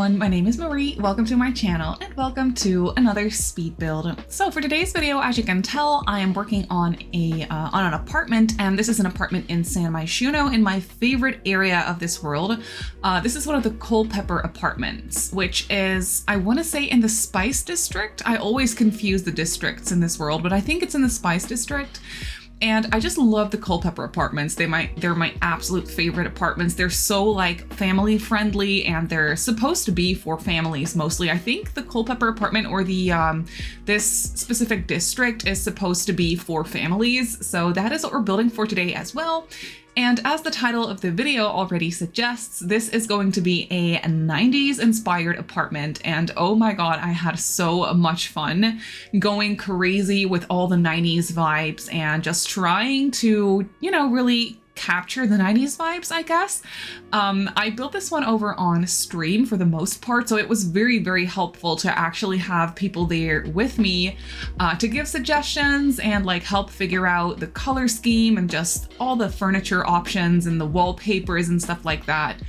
everyone, my name is Marie, welcome to my channel and welcome to another speed build. So for today's video, as you can tell, I am working on an apartment, and this is an apartment in San Myshuno in my favorite area of this world. This is one of the Culpeper apartments, which is, I want to say, in the Spice District. I always confuse the districts in this world, but I think it's in the Spice District. And I just love the Culpeper apartments. They're my absolute favorite apartments. They're so like family friendly, and they're supposed to be for families mostly. I think the Culpeper apartment or the this specific district is supposed to be for families. So that is what we're building for today as well. And as the title of the video already suggests, this is going to be a 90s inspired apartment. And oh my God, I had so much fun going crazy with all the 90s vibes and just trying to, really capture the 90s vibes, I guess. I built this one over on stream for the most part, so it was very, very helpful to actually have people there with me to give suggestions and like help figure out the color scheme and just all the furniture options and the wallpapers and stuff like that.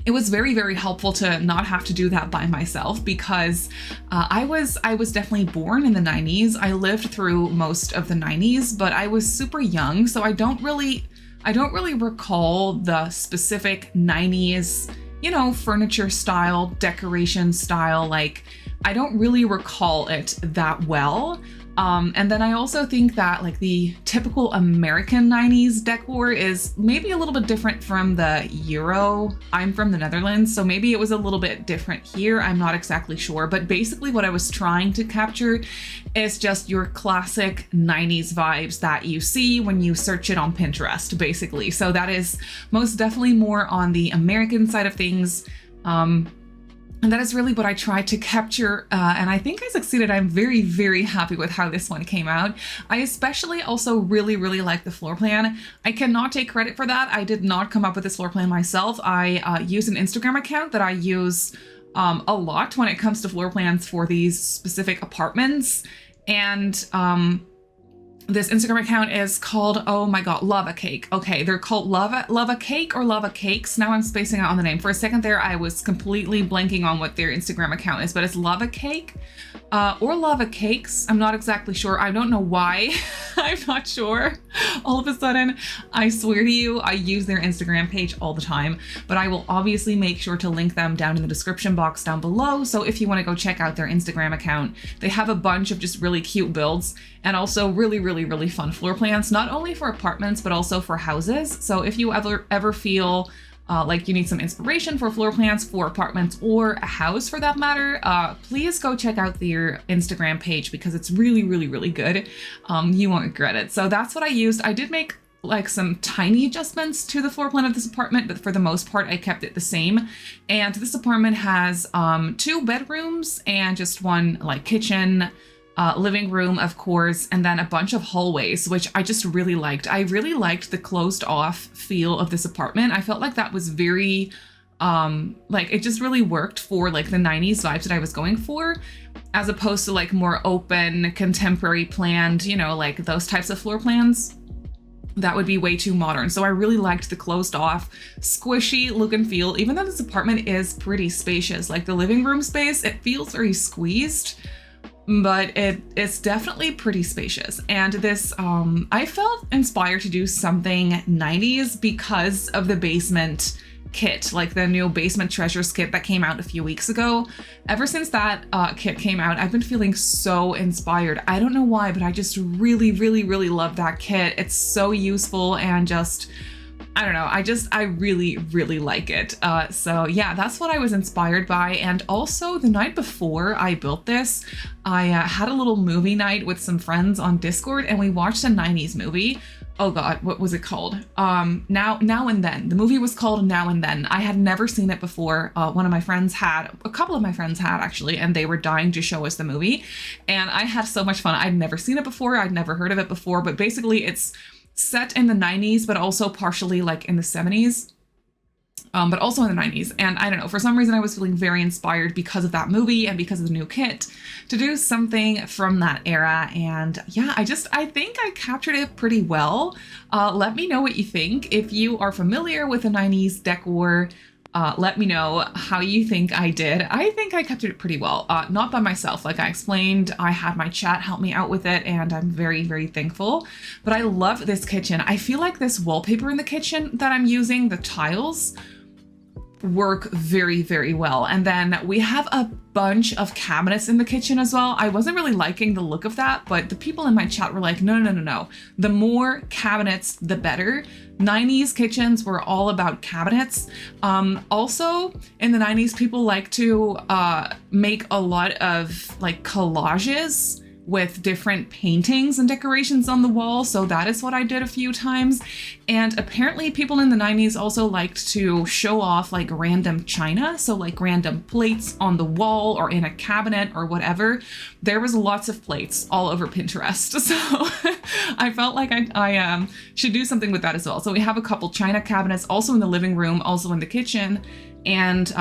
It was very, very helpful to not have to do that by myself because I was definitely born in the 90s. I lived through most of the 90s, but I was super young, so I don't really recall the specific 90s, furniture style, decoration style. Like, I don't really recall it that well. And then I also think that like the typical American 90s decor is maybe a little bit different from the Euro. I'm from the Netherlands, so maybe it was a little bit different here. I'm not exactly sure, but basically what I was trying to capture is just your classic 90s vibes that you see when you search it on Pinterest, basically. So that is most definitely more on the American side of things. And that is really what I tried to capture, and I think I succeeded. I'm very, very happy with how this one came out. I especially also really, really like the floor plan. I cannot take credit for that. I did not come up with this floor plan myself. I use an Instagram account that I use a lot when it comes to floor plans for these specific apartments. And this Instagram account is called, oh my God, Lava Cake. Okay, they're called Lava Cake or Lava Cakes. Now I'm spacing out on the name. For a second there, I was completely blanking on what their Instagram account is, but it's Lava Cake or Lava Cakes. I'm not exactly sure. I don't know why. I'm not sure. All of a sudden, I swear to you, I use their Instagram page all the time, but I will obviously make sure to link them down in the description box down below. So if you want to go check out their Instagram account, they have a bunch of just really cute builds and also really, really, really fun floor plans, not only for apartments, but also for houses. So if you ever feel like you need some inspiration for floor plans for apartments or a house for that matter, please go check out their Instagram page because it's really, really, really good. You won't regret it. So that's what I used. I did make like some tiny adjustments to the floor plan of this apartment, but for the most part, I kept it the same. And this apartment has 2 bedrooms and just one like kitchen, living room, of course, and then a bunch of hallways, which I just really liked. I really liked the closed off feel of this apartment. I felt like that was very, like it just really worked for like the 90s vibes that I was going for, as opposed to like more open, contemporary planned, like those types of floor plans. That would be way too modern. So I really liked the closed off, squishy look and feel, even though this apartment is pretty spacious. Like the living room space, it feels very squeezed, but it's definitely pretty spacious. And this, I felt inspired to do something 90s because of the basement kit, like the new basement treasures kit that came out a few weeks ago. Ever since that kit came out, I've been feeling so inspired. I don't know why, but I just really, really, really love that kit. It's so useful and just, I don't know, I really, really like it. So yeah, that's what I was inspired by. And also the night before I built this, I had a little movie night with some friends on Discord and we watched a 90s movie. Oh God, what was it called? Now and Then. The movie was called Now and Then. I had never seen it before. A couple of my friends had actually, and they were dying to show us the movie. And I had so much fun. I'd never seen it before. I'd never heard of it before, but basically it's set in the 90s, but also partially like in the 70s, but also in the 90s. And I don't know, for some reason I was feeling very inspired because of that movie and because of the new kit to do something from that era. And yeah, I think I captured it pretty well. Let me know what you think. If you are familiar with the 90s decor, Let me know how you think I did. I think I kept it pretty well, not by myself. Like I explained, I had my chat help me out with it, and I'm very, very thankful. But I love this kitchen. I feel like this wallpaper in the kitchen that I'm using, the tiles, work very, very well. And then we have a bunch of cabinets in the kitchen as well. I wasn't really liking the look of that, but the people in my chat were like, no. The more cabinets, the better. 90s kitchens were all about cabinets. Also in the 90s, people like to make a lot of like collages with different paintings and decorations on the wall. So that is what I did a few times. And apparently people in the 90s also liked to show off like random china. So like random plates on the wall or in a cabinet or whatever. There was lots of plates all over Pinterest. So I felt like I should do something with that as well. So we have a couple china cabinets also in the living room, also in the kitchen. And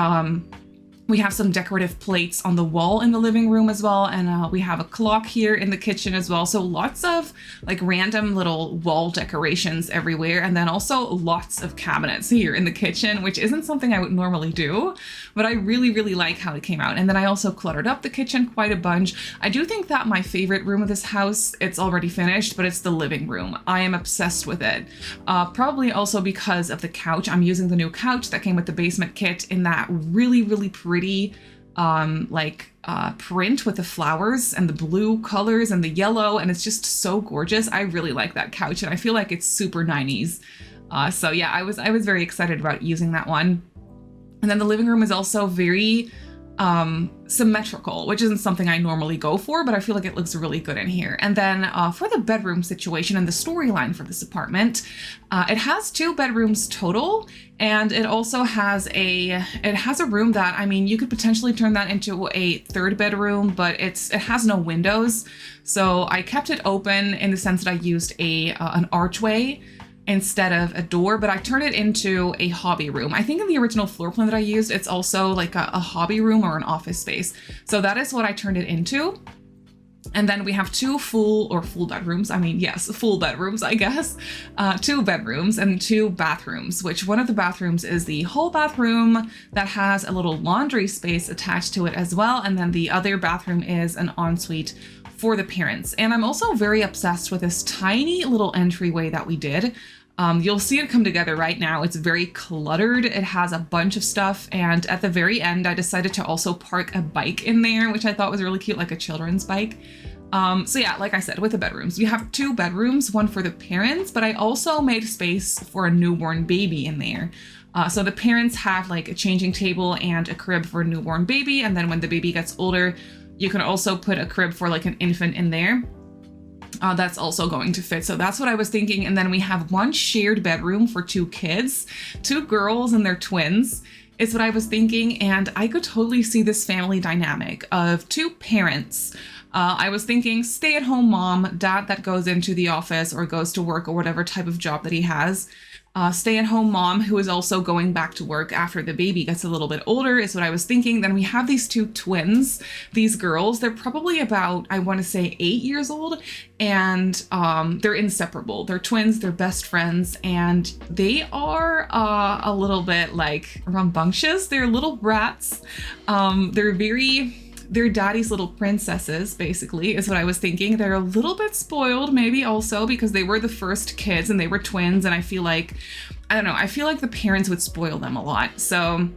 we have some decorative plates on the wall in the living room as well. And we have a clock here in the kitchen as well. So lots of like random little wall decorations everywhere. And then also lots of cabinets here in the kitchen, which isn't something I would normally do, but I really, really like how it came out. And then I also cluttered up the kitchen quite a bunch. I do think that my favorite room of this house, it's already finished, but it's the living room. I am obsessed with it. Probably also because of the couch. I'm using the new couch that came with the basement kit in that really, really pretty print with the flowers and the blue colors and the yellow, and it's just so gorgeous. I really like that couch, and I feel like it's super 90s. So yeah, I was very excited about using that one. And then the living room is also very symmetrical, which isn't something I normally go for, but I feel like it looks really good in here. And then for the bedroom situation and the storyline for this apartment, it has 2 bedrooms total, and it also has a room that, I mean, you could potentially turn that into a 3rd bedroom, but it has no windows. So I kept it open in the sense that I used an archway instead of a door, but I turned it into a hobby room. I think in the original floor plan that I used, it's also like a hobby room or an office space. So that is what I turned it into. And then we have 2 full bedrooms. I mean, yes, full bedrooms, I guess. 2 bedrooms and 2 bathrooms, which one of the bathrooms is the whole bathroom that has a little laundry space attached to it as well. And then the other bathroom is an ensuite for the parents. And I'm also very obsessed with this tiny little entryway that we did. You'll see it come together right now. It's very cluttered. It has a bunch of stuff. And at the very end, I decided to also park a bike in there, which I thought was really cute, like a children's bike. So yeah, like I said, with the bedrooms, we have 2 bedrooms, one for the parents, but I also made space for a newborn baby in there. So the parents have like a changing table and a crib for a newborn baby. And then when the baby gets older, you can also put a crib for like an infant in there. That's also going to fit. So that's what I was thinking. And then we have 1 shared bedroom for 2 kids, 2 girls and their twins is what I was thinking. And I could totally see this family dynamic of 2 parents. I was thinking stay-at-home mom, dad that goes into the office or goes to work or whatever type of job that he has. Stay-at-home mom who is also going back to work after the baby gets a little bit older is what I was thinking. Then we have these 2 twins, these girls. They're probably about, I want to say 8 years old, and they're inseparable. They're twins, they're best friends, and they are a little bit like rambunctious. They're little brats. They're daddy's little princesses, basically, is what I was thinking. They're a little bit spoiled, maybe also because they were the first kids and they were twins. And I feel like, I don't know, I feel like the parents would spoil them a lot. So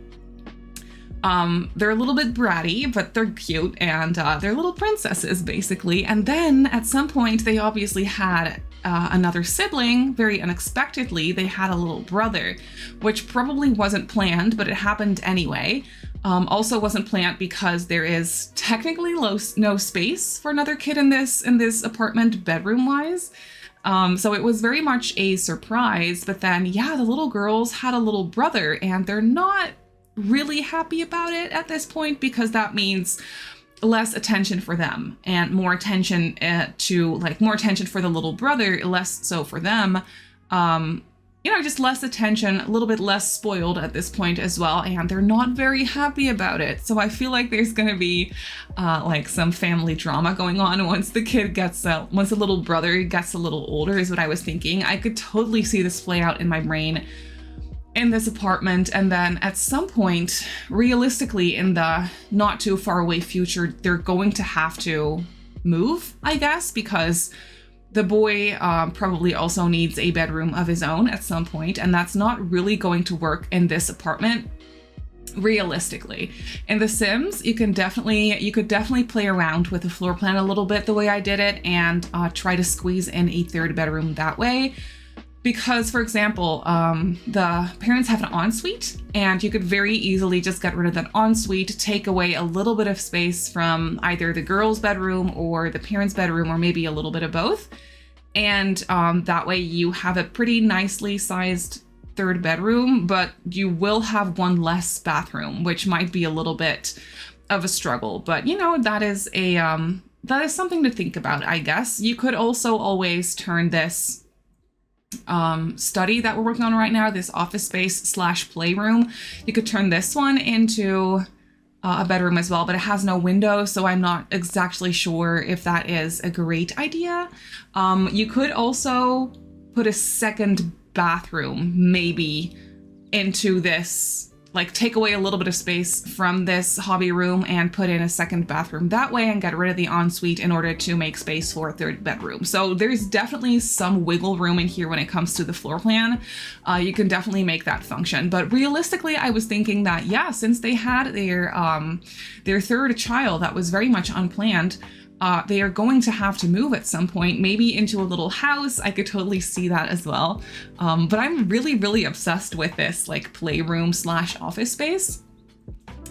they're a little bit bratty, but they're cute, and they're little princesses, basically. And then at some point, they obviously had another sibling. Very unexpectedly, they had a little brother, which probably wasn't planned, but it happened anyway. Also wasn't planned because there is technically no space for another kid in this apartment bedroom wise. So it was very much a surprise. But then, yeah, the little girls had a little brother, and they're not really happy about it at this point because that means less attention for them and more attention more attention for the little brother, less so for them. Just less attention, a little bit less spoiled at this point as well, and they're not very happy about it. So I feel like there's gonna be some family drama going on once the little brother gets a little older, is what I was thinking. I could totally see this play out in my brain in this apartment, and then at some point, realistically, in the not too far away future, they're going to have to move, I guess, because the boy probably also needs a bedroom of his own at some point, and that's not really going to work in this apartment. Realistically, in The Sims, you could definitely play around with the floor plan a little bit the way I did it, and try to squeeze in a third bedroom that way. Because, for example, the parents have an ensuite, and you could very easily just get rid of that ensuite, take away a little bit of space from either the girl's bedroom or the parents' bedroom, or maybe a little bit of both. And that way you have a pretty nicely sized third bedroom, but you will have one less bathroom, which might be a little bit of a struggle. But you know, that is something to think about, I guess. You could also always turn this study that we're working on right now, this office space / playroom, you could turn this one into a bedroom as well, but it has no window, so I'm not exactly sure if that is a great idea. You could also put a second bathroom maybe into this, like take away a little bit of space from this hobby room and put in a second bathroom that way, and get rid of the ensuite in order to make space for a third bedroom. So there's definitely some wiggle room in here when it comes to the floor plan. You can definitely make that function. But realistically, I was thinking that, yeah, since they had their third child that was very much unplanned, they are going to have to move at some point, maybe into a little house. I could totally see that as well. But I'm really, really obsessed with this like playroom / office space.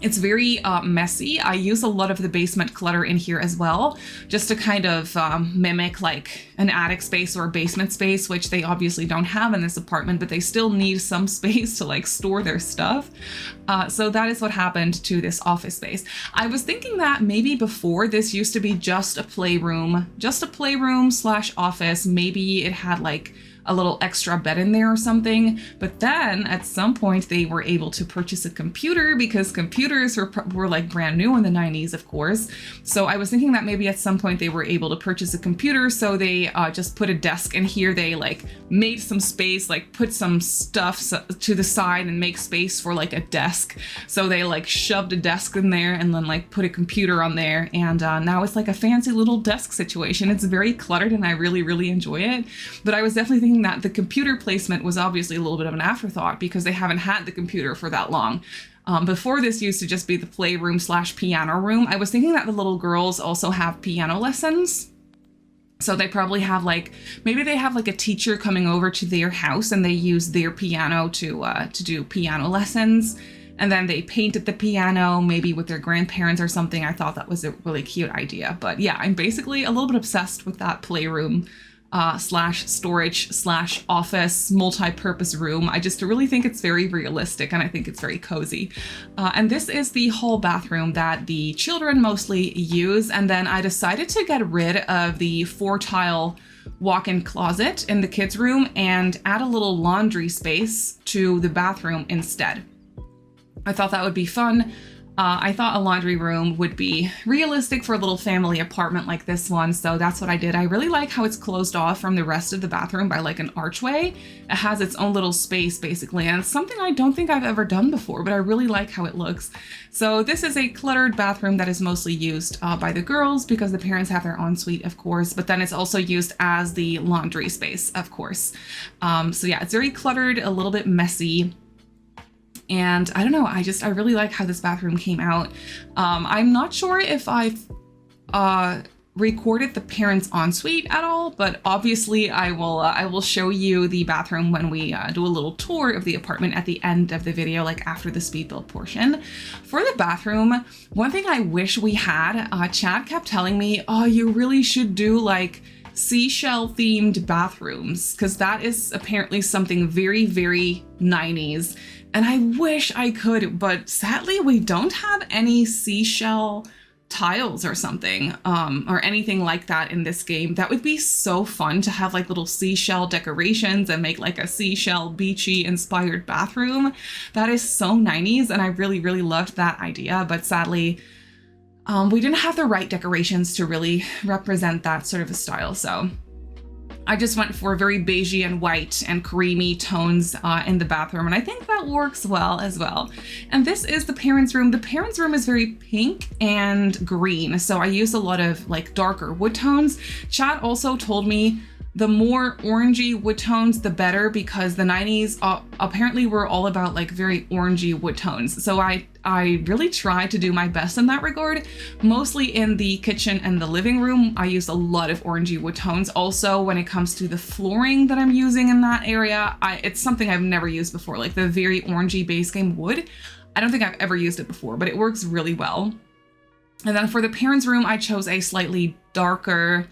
It's very messy. I use a lot of the basement clutter in here as well, just to kind of mimic like an attic space or a basement space, which they obviously don't have in this apartment, but they still need some space to like store their stuff. So that is what happened to this office space. I was thinking that maybe before this used to be just a playroom / office. Maybe it had like a little extra bed in there or something. But then at some point they were able to purchase a computer, because computers were like brand new in the 90s, of course. So I was thinking that maybe at some point they were able to purchase a computer. So they just put a desk in here. They like made some space, like put some stuff to the side and make space for like a desk. So they like shoved a desk in there and then like put a computer on there. And now it's like a fancy little desk situation. It's very cluttered and I really, really enjoy it. But I was definitely thinking that the computer placement was obviously a little bit of an afterthought, because they haven't had the computer for that long. Before this used to just be the playroom / piano room. I was thinking that the little girls also have piano lessons. So they probably have like, maybe they have like a teacher coming over to their house and they use their piano to do piano lessons. And then they painted the piano, maybe with their grandparents or something. I thought that was a really cute idea. But yeah, I'm basically a little bit obsessed with that playroom / storage / office multi-purpose room. I just really think it's very realistic and I think it's very cozy. And this is the hall bathroom that the children mostly use. And then I decided to get rid of the 4-tile walk-in closet in the kids' room and add a little laundry space to the bathroom instead. I thought that would be fun. I thought a laundry room would be realistic for a little family apartment like this one, so that's what I did. I really like how it's closed off from the rest of the bathroom by like an archway. It has its own little space basically, and it's something I don't think I've ever done before, but I really like how it looks. So this is a cluttered bathroom that is mostly used by the girls because the parents have their ensuite, of course, but then it's also used as the laundry space, of course. So yeah, it's very cluttered, a little bit messy. And I don't know, I really like how this bathroom came out. I'm not sure if I've recorded the parents' ensuite at all, but obviously I will show you the bathroom when we do a little tour of the apartment at the end of the video, like after the speed build portion. For the bathroom, one thing I wish we had, Chad kept telling me, oh, you really should do like seashell themed bathrooms, because that is apparently something very, very 90s. And I wish I could, but sadly we don't have any seashell tiles or something, or anything like that in this game. That would be so fun to have like little seashell decorations and make like a seashell beachy inspired bathroom. That is so 90s and I really, really loved that idea, but sadly, we didn't have the right decorations to really represent that sort of a style. So I just went for very beigey and white and creamy tones in the bathroom, and I think that works well as well. And this is the parents' room. The parents' room is very pink and green, so I used a lot of like darker wood tones. Chad also told me the more orangey wood tones, the better, because the 90s apparently were all about like very orangey wood tones. So I really tried to do my best in that regard. Mostly in the kitchen and the living room, I used a lot of orangey wood tones. Also, when it comes to the flooring that I'm using in that area, it's something I've never used before, like the very orangey base game wood. I don't think I've ever used it before, but it works really well. And then for the parents' room, I chose a slightly darker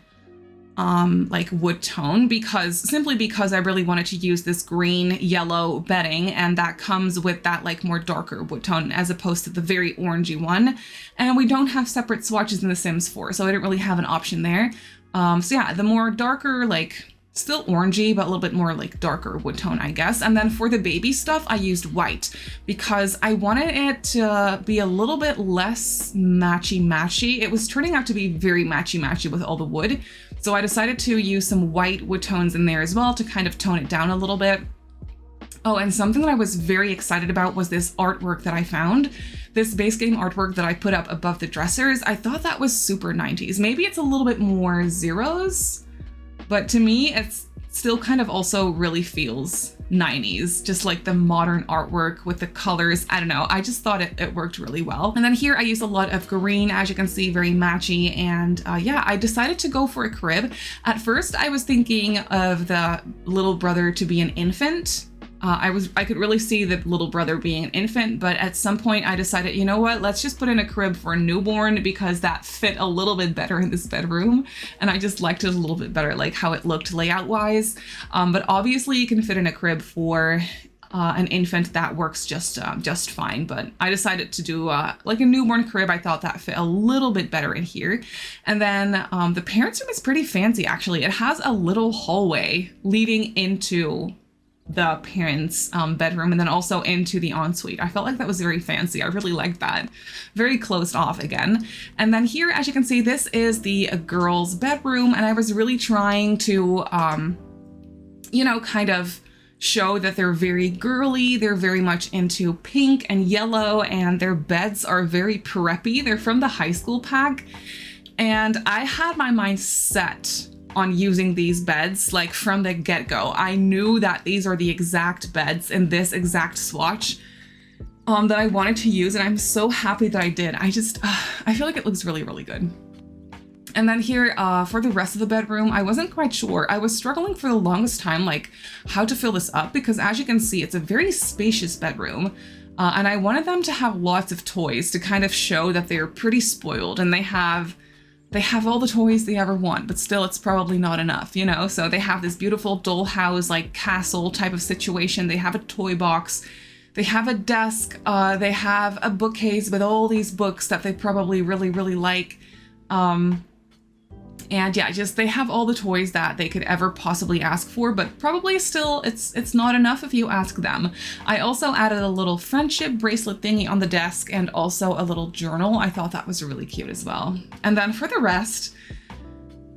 like wood tone simply because I really wanted to use this green yellow bedding, and that comes with that like more darker wood tone as opposed to the very orangey one. And we don't have separate swatches in The Sims 4, so I didn't really have an option there. So yeah, the more darker, like still orangey, but a little bit more like darker wood tone, I guess. And then for the baby stuff, I used white because I wanted it to be a little bit less matchy-matchy. It was turning out to be very matchy-matchy with all the wood. So I decided to use some white wood tones in there as well to kind of tone it down a little bit. Oh, and something that I was very excited about was this artwork that I found. This base game artwork that I put up above the dressers. I thought that was super 90s. Maybe it's a little bit more zeros, but to me, it's still kind of also really feels 90s, just like the modern artwork with the colors. I don't know, I just thought it worked really well. And then here I used a lot of green, as you can see, very matchy. And yeah, I decided to go for a crib. At first I was thinking of the little brother to be an infant. I could really see the little brother being an infant, but at some point I decided, you know what, let's just put in a crib for a newborn because that fit a little bit better in this bedroom. And I just liked it a little bit better, like how it looked layout wise. But obviously you can fit in a crib for an infant, that works just fine. But I decided to do like a newborn crib. I thought that fit a little bit better in here. And then the parents' room is pretty fancy, actually. It has a little hallway leading into the parents' bedroom and then also into the ensuite. I felt like that was very fancy. I really liked that. Very closed off again. And then here, as you can see, this is the girls' bedroom, and I was really trying to, you know, kind of show that they're very girly. They're very much into pink and yellow, and their beds are very preppy. They're from the high school pack. And I had my mind set on using these beds like from the get-go. I knew that these are the exact beds in this exact swatch that I wanted to use, and I'm so happy that I did. I feel like it looks really, really good. And then here for the rest of the bedroom, I wasn't quite sure. I was struggling for the longest time, like how to fill this up, because as you can see, it's a very spacious bedroom. And I wanted them to have lots of toys to kind of show that they're pretty spoiled, and they have all the toys they ever want, but still it's probably not enough, you know? So they have this beautiful dollhouse, like castle type of situation. They have a toy box, they have a desk, they have a bookcase with all these books that they probably really, really like. And yeah, just they have all the toys that they could ever possibly ask for, but probably still it's not enough if you ask them. I also added a little friendship bracelet thingy on the desk and also a little journal. I thought that was really cute as well. And then for the rest,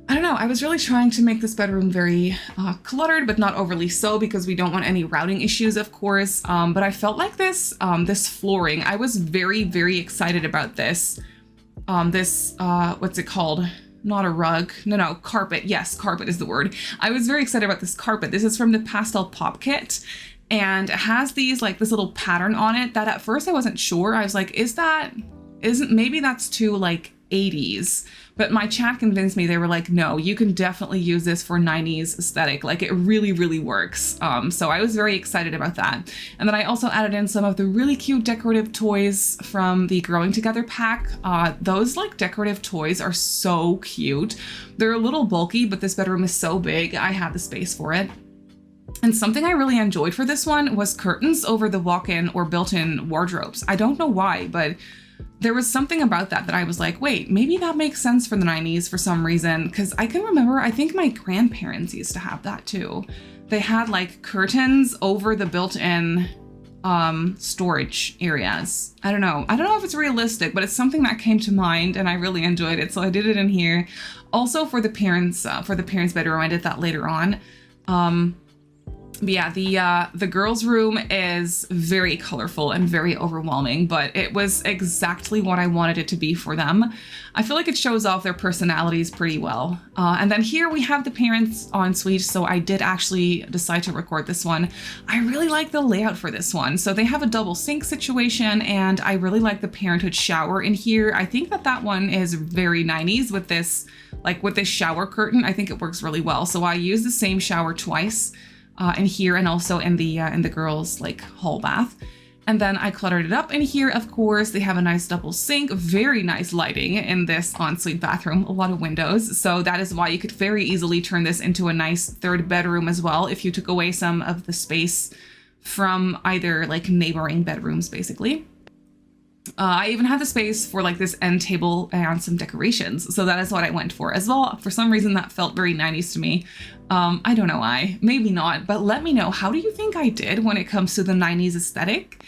I don't know, I was really trying to make this bedroom very cluttered, but not overly so, because we don't want any routing issues, of course. But I felt like this flooring, I was very, very excited about this. What's it called? Not a rug. No, carpet. Yes, carpet is the word. I was very excited about this carpet. This is from the Pastel Pop Kit, and it has these like this little pattern on it that at first I wasn't sure. I was like, maybe that's too like 80s, but my chat convinced me. They were like, no, you can definitely use this for 90s aesthetic. Like it really, really works. So I was very excited about that. And then I also added in some of the really cute decorative toys from the Growing Together pack. Those like decorative toys are so cute. They're a little bulky, but this bedroom is so big, I had the space for it. And something I really enjoyed for this one was curtains over the walk-in or built-in wardrobes. I don't know why, but there was something about that I was like, wait, maybe that makes sense for the 90s for some reason. Because I can remember, I think my grandparents used to have that too. They had like curtains over the built-in storage areas. I don't know if it's realistic, but it's something that came to mind and I really enjoyed it, so I did it in here. Also for the parents bedroom, I did that later on. But yeah, the girls' room is very colorful and very overwhelming, but it was exactly what I wanted it to be for them. I feel like it shows off their personalities pretty well. And then here we have the parents' ensuite, so I did actually decide to record this one. I really like the layout for this one. So they have a double sink situation, and I really like the parenthood shower in here. I think that one is very 90s with this, like with this shower curtain. I think it works really well. So I use the same shower twice. In here and also in the girls' like hall bath. And then I cluttered it up in here. Of course, they have a nice double sink, very nice lighting in this ensuite bathroom, a lot of windows. So that is why you could very easily turn this into a nice third bedroom as well if you took away some of the space from either like neighboring bedrooms, basically. I even had the space for like this end table and some decorations. So that is what I went for as well. For some reason that felt very 90s to me. I don't know why, maybe not, but let me know, how do you think I did when it comes to the 90s aesthetic?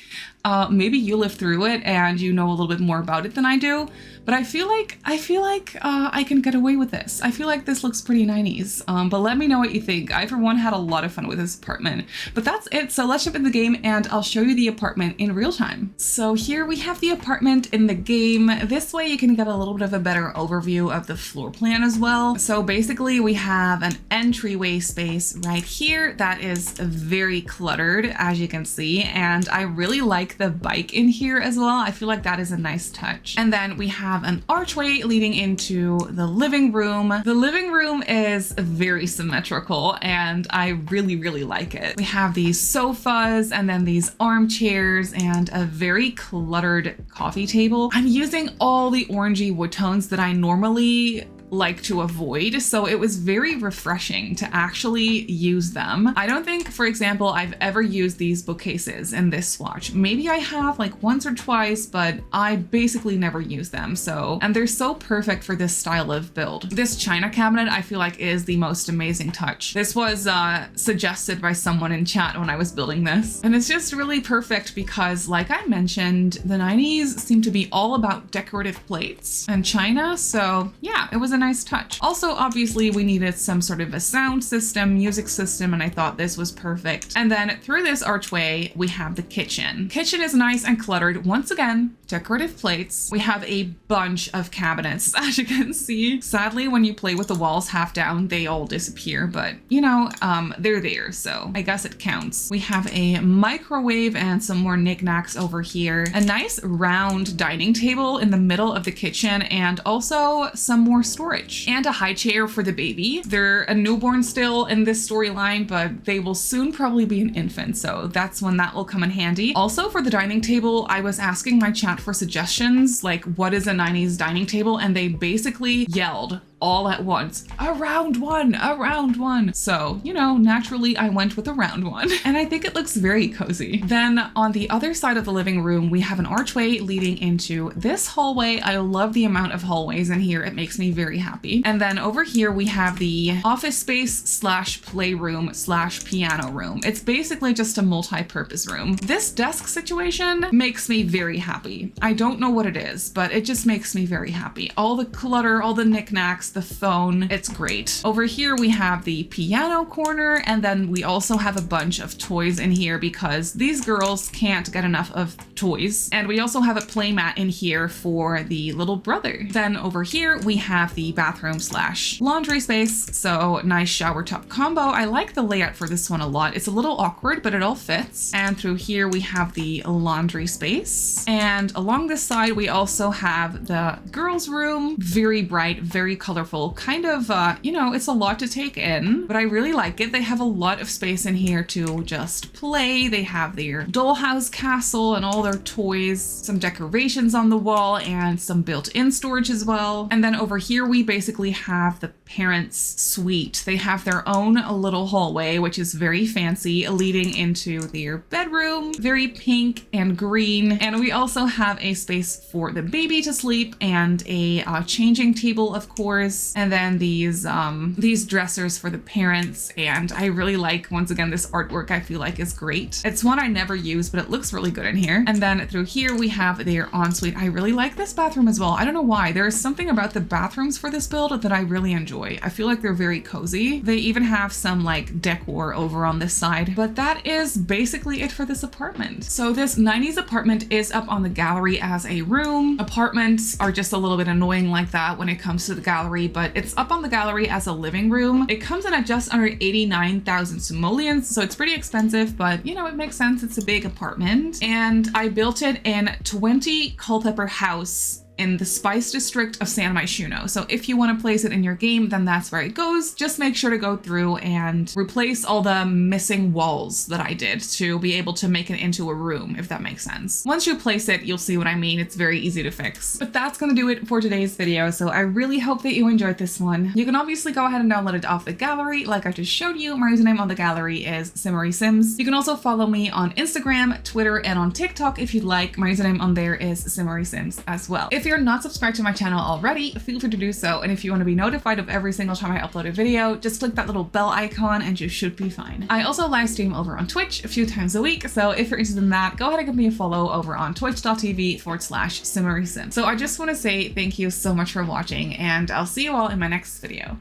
Maybe you lived through it and you know a little bit more about it than I do, but I feel like I can get away with this. I feel like this looks pretty 90s, but let me know what you think. I, for one, had a lot of fun with this apartment, but that's it. So let's jump in the game and I'll show you the apartment in real time. So here we have the apartment in the game. This way you can get a little bit of a better overview of the floor plan as well. So basically we have an entryway space right here that is very cluttered, as you can see, and I really like the bike in here as well. I feel like that is a nice touch. And then we have an archway leading into the living room. The living room is very symmetrical and I really like it. We have these sofas and then these armchairs and a very cluttered coffee table. I'm using all the orangey wood tones that I normally like to avoid, so it was very refreshing to actually use them. I don't think, for example, I've ever used these bookcases in this swatch. Maybe I have like once or twice, but I basically never use them. So, and they're so perfect for this style of build. This china cabinet I feel like is the most amazing touch. This was suggested by someone in chat when I was building this, and it's just really perfect because, like I mentioned, the 90s seem to be all about decorative plates and china, so yeah, it was a nice touch. Also, obviously we needed some sort of a sound system, music system, and I thought this was perfect. And then through this archway, we have the kitchen. Kitchen is nice and cluttered. Once again, decorative plates. We have a bunch of cabinets, as you can see. Sadly, when you play with the walls half down, they all disappear, but you know, they're there, so I guess it counts. We have a microwave and some more knickknacks over here. A nice round dining table in the middle of the kitchen, and also some more storage and a high chair for the baby. They're a newborn still in this storyline, but they will soon probably be an infant, so that's when that will come in handy. Also, for the dining table, I was asking my chat for suggestions, like what is a 90s dining table, and they basically yelled all at once, a round one. So, you know, naturally I went with a round one and I think it looks very cozy. Then on the other side of the living room, we have an archway leading into this hallway. I love the amount of hallways in here. It makes me very happy. And then over here we have the office space slash playroom slash piano room. It's basically just a multi-purpose room. This desk situation makes me very happy. I don't know what it is, but it just makes me very happy. All the clutter, all the knickknacks, the phone, it's great. Over here we have the piano corner, and then we also have a bunch of toys in here because these girls can't get enough of toys. And we also have a playmat in here for the little brother. Then over here we have the bathroom slash laundry space, so nice shower tub combo. I like the layout for this one a lot. It's a little awkward, but it all fits. And through here we have the laundry space, and along this side we also have the girls' room. Very bright, very colorful, kind of, you know, it's a lot to take in, but I really like it. They have a lot of space in here to just play. They have their dollhouse castle and all their toys, some decorations on the wall, and some built-in storage as well. And then over here, we basically have the parents' suite. They have their own little hallway, which is very fancy, leading into their bedroom, very pink and green. And we also have a space for the baby to sleep and a changing table, of course. chairs, and then these dressers for the parents. And I really like, once again, this artwork I feel like is great. It's one I never use, but it looks really good in here. And then through here we have their ensuite. I really like this bathroom as well. I don't know why. There is something about the bathrooms for this build that I really enjoy. I feel like they're very cozy. They even have some like decor over on this side, but that is basically it for this apartment. So this 90s apartment is up on the gallery as a room. Apartments are just a little bit annoying like that when it comes to the gallery, but it's up on the gallery as a living room. It comes in at just under 89,000 simoleons, so it's pretty expensive, but you know, it makes sense. It's a big apartment. And I built it in 20 Culpeper House in the Spice District of San Myshuno. So if you want to place it in your game, then that's where it goes. Just make sure to go through and replace all the missing walls that I did to be able to make it into a room, if that makes sense. Once you place it, you'll see what I mean. It's very easy to fix. But that's gonna do it for today's video. So I really hope that you enjoyed this one. You can obviously go ahead and download it off the gallery. Like I just showed you, my username on the gallery is Simmary Sims. You can also follow me on Instagram, Twitter, and on TikTok if you'd like. My username on there is Simmary Sims as well. If you're not subscribed to my channel already, feel free to do so. And if you want to be notified of every single time I upload a video, just click that little bell icon and you should be fine. I also live stream over on Twitch a few times a week. So if you're interested in that, go ahead and give me a follow over on twitch.tv/SimmarySim. So I just want to say thank you so much for watching, and I'll see you all in my next video.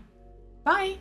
Bye.